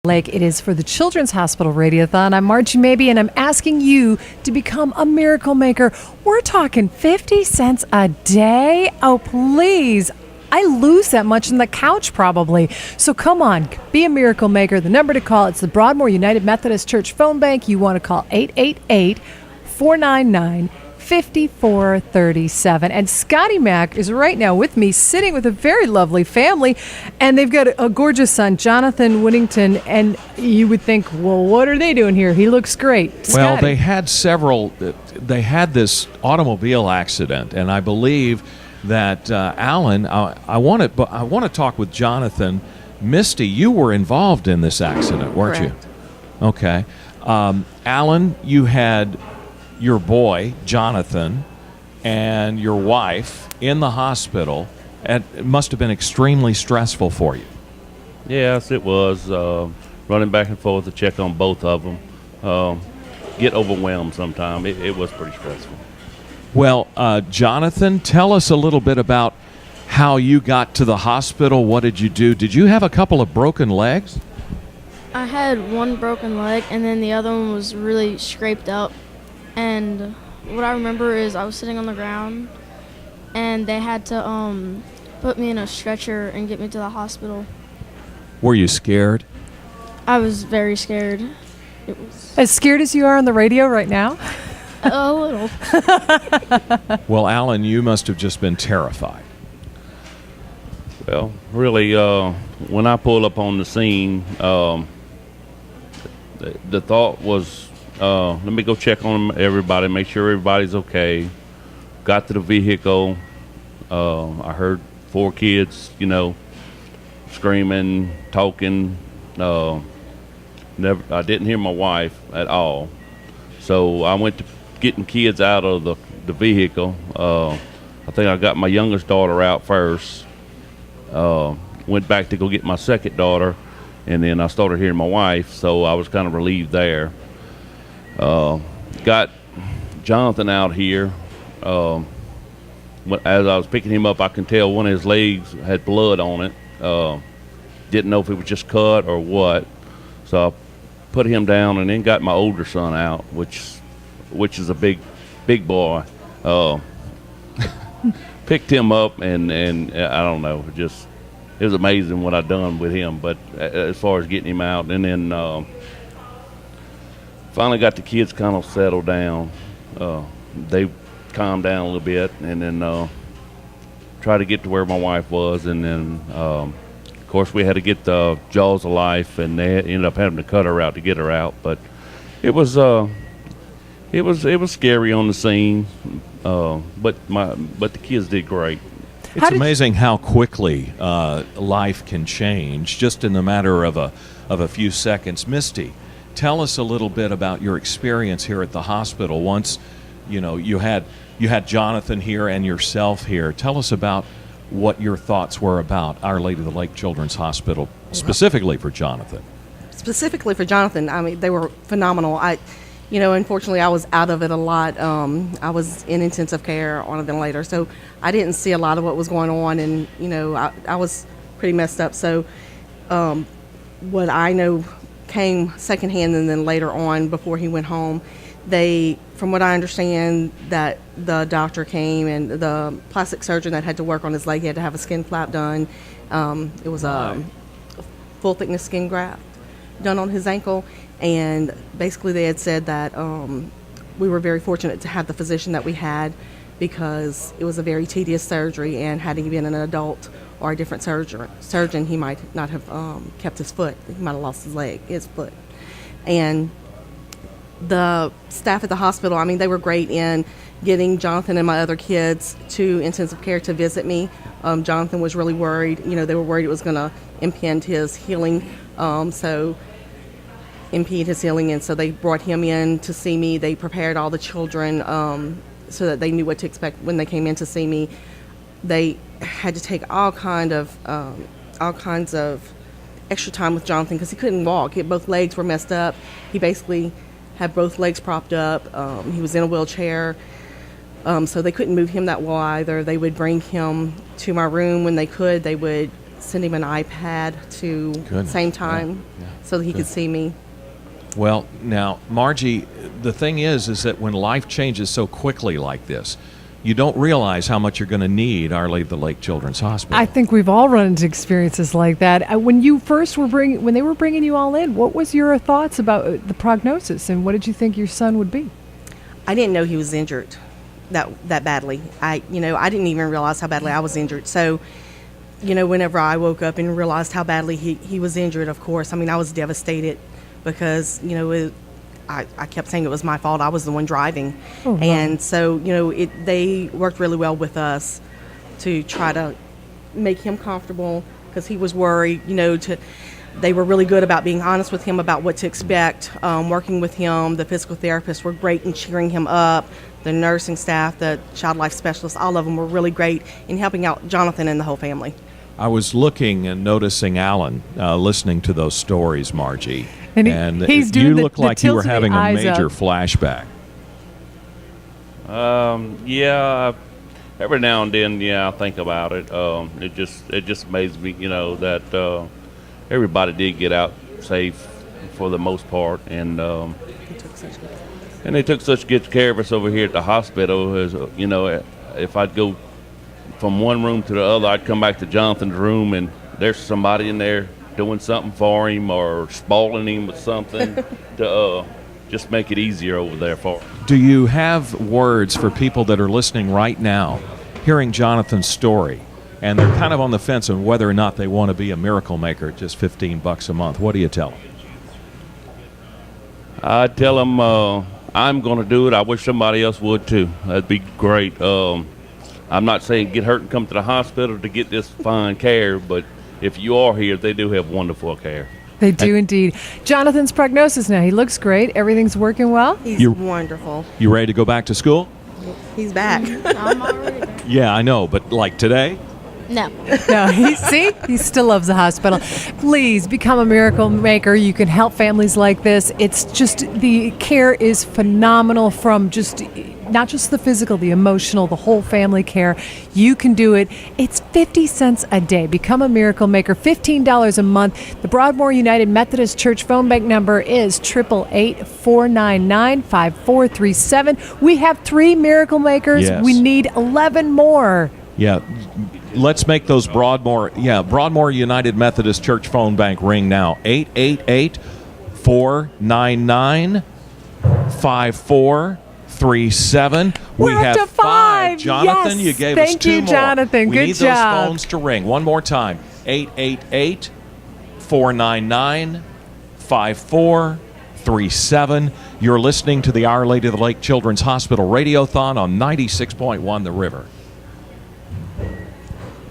Lake. It is for the Children's Hospital Radiothon. I'm Margie Mabey, and I'm asking you to become a miracle maker. We're talking 50 cents a day. Oh, please. I lose that much on the couch probably. So come on, be a miracle maker. The number to call, it's the Broadmoor United Methodist Church phone bank. You want to call 888-499-5437. And Scotty Mack is right now with me, sitting with a very lovely family, and they've got a gorgeous son, Jonathan Whittington, and you would think, well, what are they doing here? He looks great. Well, Scotty. they had this automobile accident, and I believe that Alan, I want to talk with Jonathan. Misty, you were involved in this accident, weren't Correct. you? Okay. Alan, you had your boy, Jonathan, and your wife in the hospital, and it must have been extremely stressful for you. Yes, it was. Running back and forth to check on both of them. Get overwhelmed sometimes. It was pretty stressful. Well, Jonathan, tell us a little bit about how you got to the hospital. What did you do? Did you have a couple of broken legs? I had one broken leg, and then the other one was really scraped up. And what I remember is I was sitting on the ground, and they had to put me in a stretcher and get me to the hospital. Were you scared? I was very scared. It was As scared as you are on the radio right now? a little. Well, Alan, you must have just been terrified. Well, really, when I pulled up on the scene, the thought was, let me go check on everybody, make sure everybody's okay. Got to the vehicle. I heard 4 kids, screaming, talking. I didn't hear my wife at all. So I went to getting kids out of the vehicle. I think I got my youngest daughter out first. Went back to go get my second daughter, and then I started hearing my wife, so I was kind of relieved there. Got Jonathan out here. As I was picking him up, I can tell one of his legs had blood on it. Didn't know if it was just cut or what. So I put him down and then got my older son out, which is a big boy. Picked him up and I don't know, it was amazing what I done with him. But as far as getting him out, and then finally got the kids kind of settled down. They calmed down a little bit, and then tried to get to where my wife was, and then of course we had to get the jaws of life, and they ended up having to cut her out to get her out. But it was scary on the scene, but the kids did great. It's amazing how quickly life can change just in the matter of a few seconds. Misty, tell us a little bit about your experience here at the hospital. Once, you had Jonathan here and yourself here. Tell us about what your thoughts were about Our Lady of the Lake Children's Hospital, specifically for Jonathan. Specifically for Jonathan, I mean, they were phenomenal. Unfortunately, I was out of it a lot. I was in intensive care on a ventilator, so I didn't see a lot of what was going on, and, I was pretty messed up. So what I know came secondhand, and then later on, before he went home, from what I understand, that the doctor came and the plastic surgeon that had to work on his leg, he had to have a skin flap done. It was a full thickness skin graft done on his ankle, and basically they had said that we were very fortunate to have the physician that we had, because it was a very tedious surgery, and had he been an adult or a different surgeon, he might not have kept his foot. He might have lost his foot. And the staff at the hospital, I mean, they were great in getting Jonathan and my other kids to intensive care to visit me. Jonathan was really worried. They were worried it was going to impede his healing. And so they brought him in to see me. They prepared all the children so that they knew what to expect when they came in to see me. They had to take all kinds of extra time with Jonathan, because he couldn't walk. Both legs were messed up. He basically had both legs propped up. He was in a wheelchair. So they couldn't move him that well either. They would bring him to my room when they could. They would send him an iPad to Goodness, same time yeah, so that he could see me. Well, now, Margie, the thing is that when life changes so quickly like this, you don't realize how much you're going to need Our Lady of the Lake Children's Hospital. I think we've all run into experiences like that. When you first when they were bringing you all in, what was your thoughts about the prognosis, and what did you think your son would be? I didn't know he was injured that badly. I didn't even realize how badly I was injured. So, whenever I woke up and realized how badly he was injured, of course, I was devastated because, I kept saying it was my fault. I was the one driving. Oh, wow. And so, they worked really well with us to try to make him comfortable because he was worried, they were really good about being honest with him about what to expect, working with him. The physical therapists were great in cheering him up. The nursing staff, the child life specialists, all of them were really great in helping out Jonathan and the whole family. I was looking and noticing Alan listening to those stories, Margie. And he's doing you the- look the like you tilt were of the having a eyes major up. flashback. Yeah, every now and then, I think about it. It just amazes me, that everybody did get out safe for the most part, and they took such good care of us over here at the hospital. As if I'd go from one room to the other, I'd come back to Jonathan's room, and there's somebody in there doing something for him or spoiling him with something to just make it easier over there for him. Do you have words for people that are listening right now, hearing Jonathan's story, and they're kind of on the fence on whether or not they want to be a miracle maker at just $15 a month? What do you tell them? I tell them I'm going to do it. I wish somebody else would too. That'd be great. I'm not saying get hurt and come to the hospital to get this fine care, but if you are here, they do have wonderful care. They do indeed. Jonathan's prognosis now. He looks great. Everything's working well. He's wonderful. You ready to go back to school? He's back. I'm already there. Yeah, I know, but like today? No. No, he still loves the hospital. Please become a miracle maker. You can help families like this. It's just, the care is phenomenal, from just not just the physical, the emotional, the whole family care. You can do it. It's 50 cents a day. Become a miracle maker, $15 a month. The Broadmoor United Methodist Church phone bank number is 888-499-5437. We have 3 miracle makers. Yes. We need 11 more. Yeah. Let's make those Broadmoor United Methodist Church phone bank ring now. 888-499-5437. We We're up have to 5. Jonathan, Yes. you gave us Thank 2 you, more. Jonathan. We Good need job. those phones to ring. One more time. 888-499-5437. You're listening to the Our Lady of the Lake Children's Hospital Radiothon on 96.1 The River.